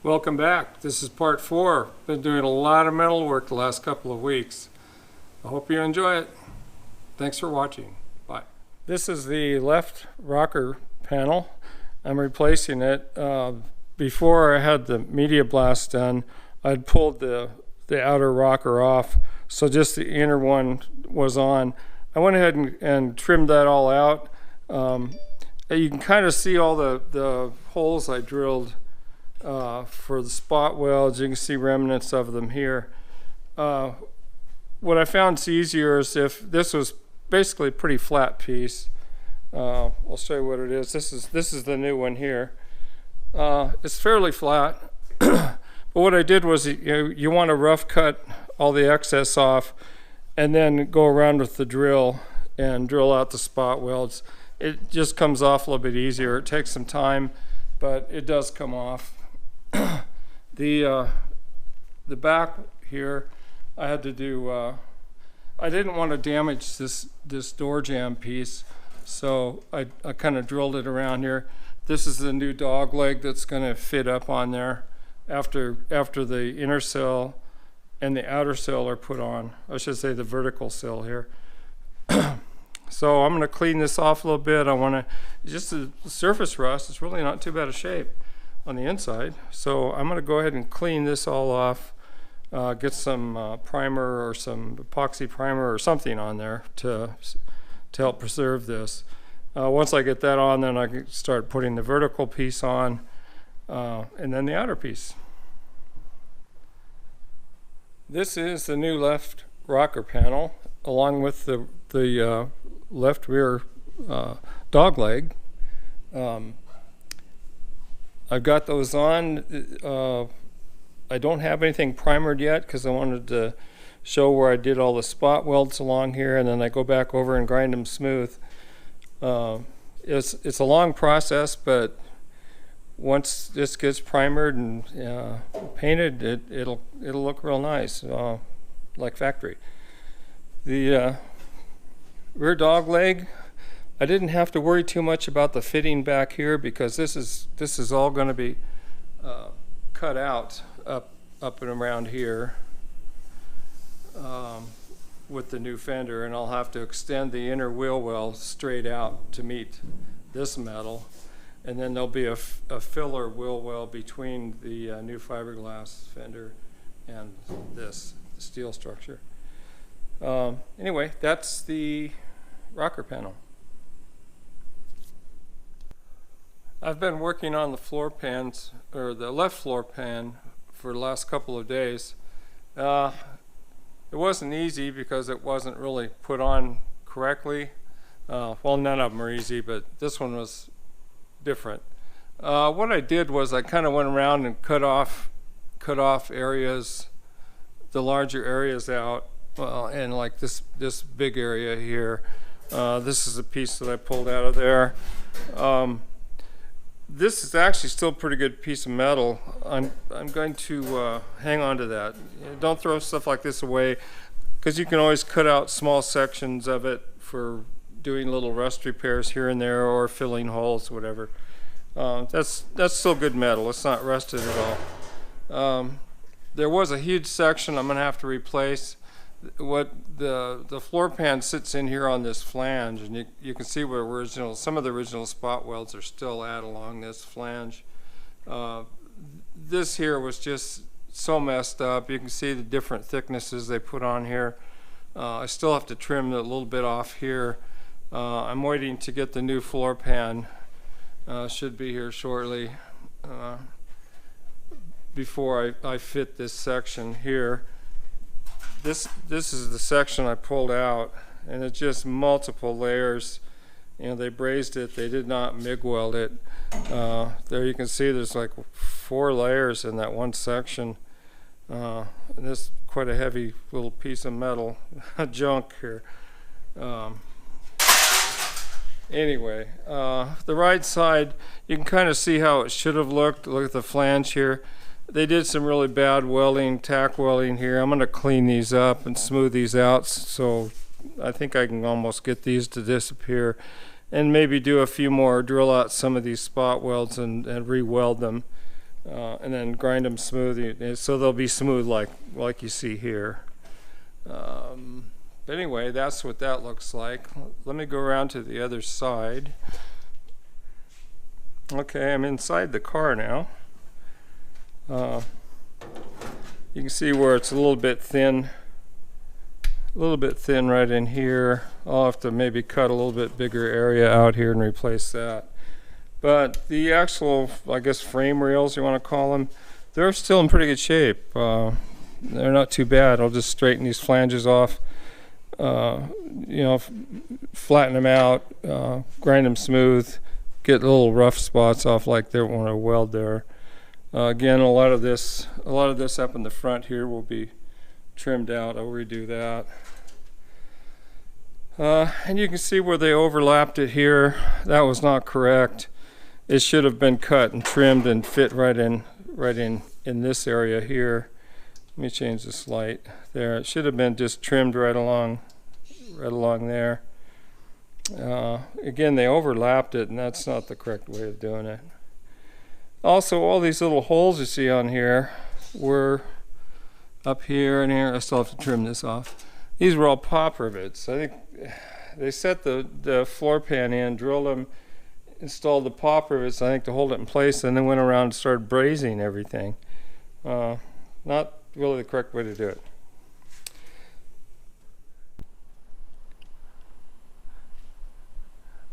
Welcome back. This is part 4. Been doing a lot of metal work the last couple of weeks. I hope you enjoy it. Thanks for watching. Bye. This is the left rocker panel. I'm replacing it. Before I had the media blast done, I'd pulled the outer rocker off, so just the inner one was on. I went ahead and trimmed that all out. You can kind of see all the holes I drilled for the spot welds. You can see remnants of them here. What I found is easier is if this was basically a pretty flat piece. I'll show you what it is. This is the new one here. It's fairly flat. But what I did was you want to rough cut all the excess off and then go around with the drill and drill out the spot welds. It just comes off a little bit easier. It takes some time, but it does come off. The back here, I had to do, I didn't want to damage this door jamb piece, so I kind of drilled it around here. This is the new dog leg that's going to fit up on there after the inner sill and the outer sill are put on. I should say the vertical sill here. So I'm going to clean this off a little bit. I want to, just the surface rust is really not too bad a shape on the inside. So I'm going to go ahead and clean this all off, get some primer or some epoxy primer or something on there to help preserve this. Once I get that on, then I can start putting the vertical piece on and then the outer piece. This is the new left rocker panel along with the left rear dog leg. I've got those on. I don't have anything primered yet because I wanted to show where I did all the spot welds along here, and then I go back over and grind them smooth. It's a long process, but once this gets primered and painted, it'll look real nice, like factory. The rear dog leg, I didn't have to worry too much about the fitting back here because this is all going to be cut out up and around here with the new fender, and I'll have to extend the inner wheel well straight out to meet this metal, and then there'll be a filler wheel well between the new fiberglass fender and this steel structure. Anyway, that's the rocker panel. I've been working on the floor pans, or the left floor pan, for the last couple of days. It wasn't easy because it wasn't really put on correctly. Well, none of them are easy, but this one was different. What I did was I kind of went around and cut off areas, the larger areas out, and like this big area here. This is a piece that I pulled out of there. This is actually still a pretty good piece of metal. I'm going to hang on to that. Don't throw stuff like this away, because you can always cut out small sections of it for doing little rust repairs here and there, or filling holes, whatever. That's still good metal. It's not rusted at all. There was a huge section I'm going to have to replace. What the floor pan sits in here on this flange, and you can see where some of the original spot welds are still at along this flange. This here was just so messed up. You can see the different thicknesses they put on here. I still have to trim a little bit off here. I'm waiting to get the new floor pan. Should be here shortly before I fit this section here. This is the section I pulled out, and it's just multiple layers. You know, they brazed it, they did not MIG weld it. There you can see there's like 4 layers in that one section. And this is quite a heavy little piece of metal junk here. Anyway, the right side, you can kind of see how it should have looked. Look at the flange here. They did some really bad welding, tack welding here. I'm going to clean these up and smooth these out, so I think I can almost get these to disappear, and maybe do a few more, drill out some of these spot welds and re-weld them. and then grind them smooth, so they'll be smooth like you see here. But anyway, that's what that looks like. Let me go around to the other side. Okay, I'm inside the car now. You can see where it's a little bit thin right in here. I'll have to maybe cut a little bit bigger area out here and replace that. But the actual, I guess, frame rails, you want to call them, they're still in pretty good shape. They're not too bad. I'll just straighten these flanges off, you know, flatten them out, grind them smooth, get little rough spots off like they want to weld there. Again, a lot of this up in the front here will be trimmed out. I'll redo that. And you can see where they overlapped it here. That was not correct. It should have been cut and trimmed and fit right in this area here. Let me change this light there. It should have been just trimmed right along there. Again, they overlapped it, and that's not the correct way of doing it. Also, all these little holes you see on here were up here and here. I still have to trim this off. These were all pop rivets. I think they set the floor pan in, drilled them, installed the pop rivets, I think, to hold it in place, and then went around and started brazing everything. Not really the correct way to do it.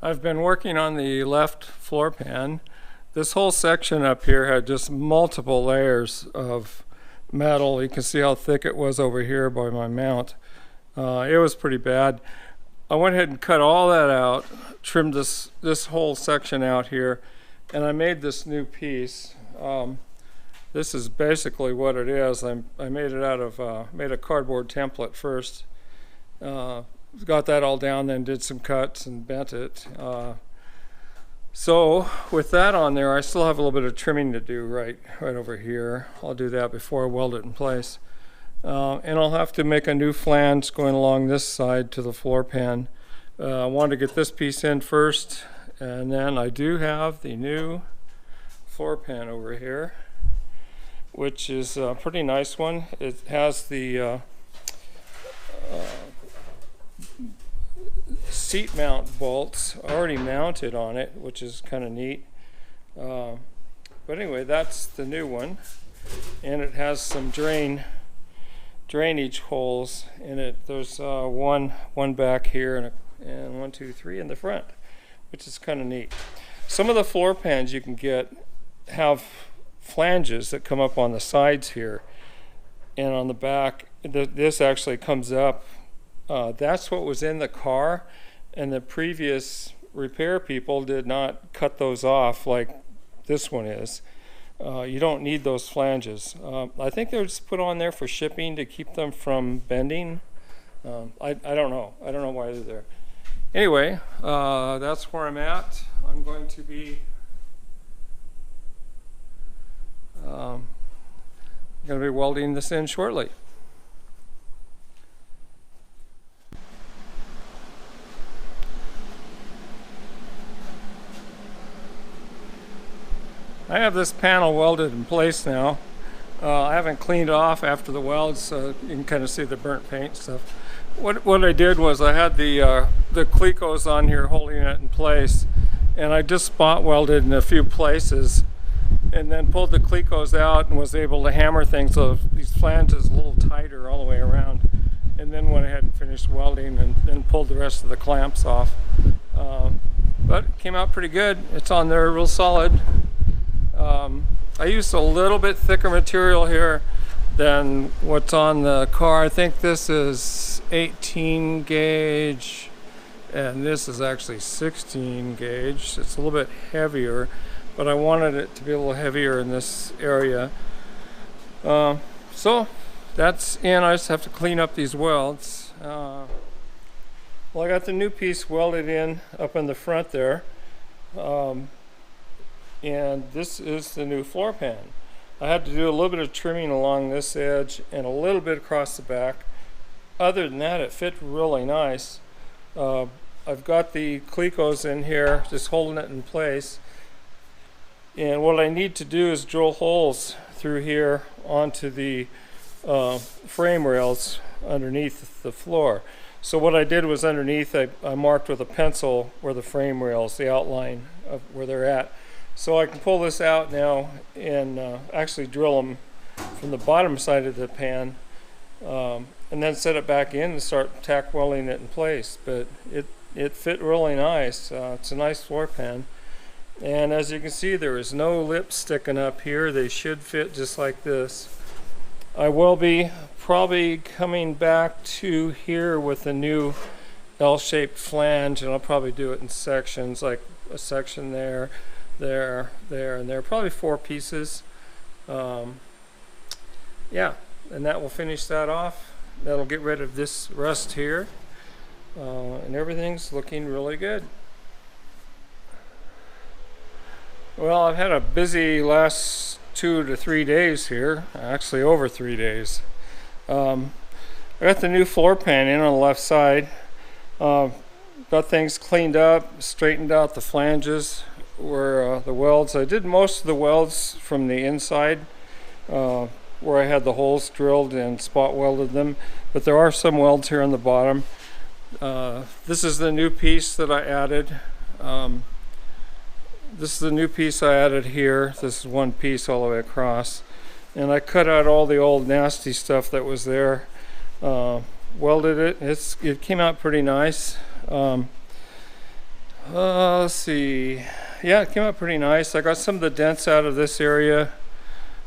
I've been working on the left floor pan. This whole section up here had just multiple layers of metal. You can see how thick it was over here by my mount. It was pretty bad. I went ahead and cut all that out, trimmed this whole section out here, and I made this new piece. This is basically what it is. I made it out of, made a cardboard template first. Got that all down, then did some cuts and bent it. So with that on there, I still have a little bit of trimming to do right over here. I'll do that before I weld it in place. And I'll have to make a new flange going along this side to the floor pan. I wanted to get this piece in first, and then I do have the new floor pan over here, which is a pretty nice one. It has the seat mount bolts already mounted on it, which is kind of neat. But anyway, that's the new one, and it has some drainage holes in it. There's one back here and 1, 2, 3 in the front, which is kind of neat. Some of the floor pans you can get have flanges that come up on the sides here, and on the back this actually comes up. That's what was in the car, and the previous repair people did not cut those off like this one is. You don't need those flanges. I think they're just put on there for shipping to keep them from bending. I don't know. I don't know why they're there. Anyway, that's where I'm at. I'm going to be welding this in shortly. I have this panel welded in place now. I haven't cleaned off after the weld, so you can kind of see the burnt paint stuff. What I did was I had the clecos on here holding it in place, and I just spot welded in a few places, and then pulled the clecos out and was able to hammer things so these flanges a little tighter all the way around, and then went ahead and finished welding and then pulled the rest of the clamps off. But it came out pretty good. It's on there real solid. I used a little bit thicker material here than what's on the car. I think this is 18 gauge and this is actually 16 gauge. It's a little bit heavier, but I wanted it to be a little heavier in this area. So that's in. I just have to clean up these welds. Well, I got the new piece welded in up in the front there. And this is the new floor pan. I had to do a little bit of trimming along this edge and a little bit across the back. Other than that, it fit really nice. I've got the clecos in here just holding it in place. And what I need to do is drill holes through here onto the frame rails underneath the floor. So what I did was underneath I marked with a pencil where the frame rails, the outline of where they're at. So I can pull this out now and actually drill them from the bottom side of the pan, and then set it back in and start tack welding it in place. But it fit really nice. It's a nice floor pan. And as you can see, there is no lip sticking up here. They should fit just like this. I will be probably coming back to here with a new L-shaped flange, and I'll probably do it in sections, like a section there, there, and there. Probably 4 pieces. Yeah, and that will finish that off. That'll get rid of this rust here. And everything's looking really good. Well, I've had a busy last 2 to 3 days here, actually over 3 days. I got the new floor pan in on the left side. Got things cleaned up, straightened out the flanges where the welds. I did most of the welds from the inside where I had the holes drilled and spot welded them, but there are some welds here on the bottom. This is the new piece that I added. This is the new piece I added here. This is one piece all the way across. And I cut out all the old nasty stuff that was there. Welded it. It came out pretty nice. Let's see. Yeah, it came out pretty nice. I got some of the dents out of this area.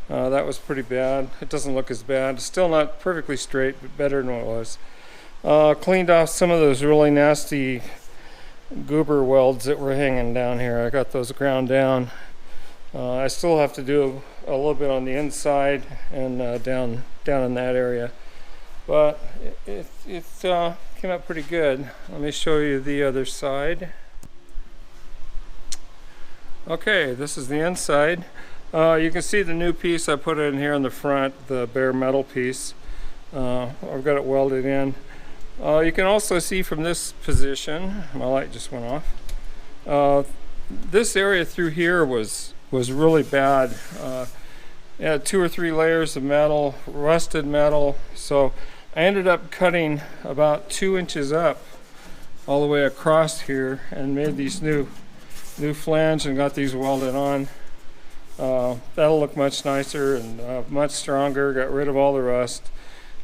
That was pretty bad. It doesn't look as bad. It's still not perfectly straight, but better than what it was. Cleaned off some of those really nasty goober welds that were hanging down here. I got those ground down. I still have to do a little bit on the inside and down in that area, but it came out pretty good. Let me show you the other side. Okay, this is the inside. You can see the new piece I put in here in the front, the bare metal piece. I've got it welded in. You can also see from this position, my light just went off, this area through here was really bad. It had 2 or 3 layers of metal, rusted metal, so I ended up cutting about 2 inches up all the way across here and made these new flange and got these welded on. That'll look much nicer and much stronger, got rid of all the rust.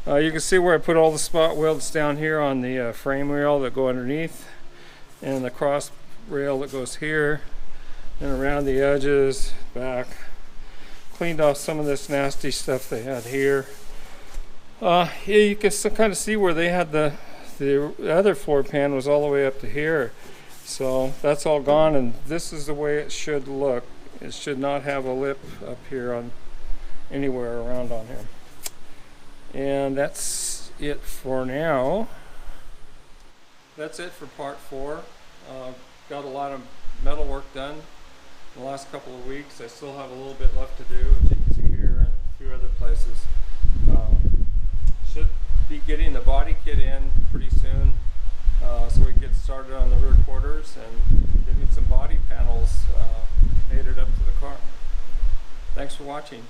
You can see where I put all the spot welds down here on the frame rail that go underneath, and the cross rail that goes here and around the edges, back. Cleaned off some of this nasty stuff they had here. Yeah, you can kind of see where they had the other floor pan was all the way up to here. So that's all gone, and this is the way it should look. It should not have a lip up here on anywhere around on here. And that's it for now. That's it for part 4. Got a lot of metal work done in the last couple of weeks. I still have a little bit left to do, as you can see here, and a few other places. Should be getting the body kit in pretty soon, so we can get started on the rear quarters and getting some body panels mated up to the car. Thanks for watching.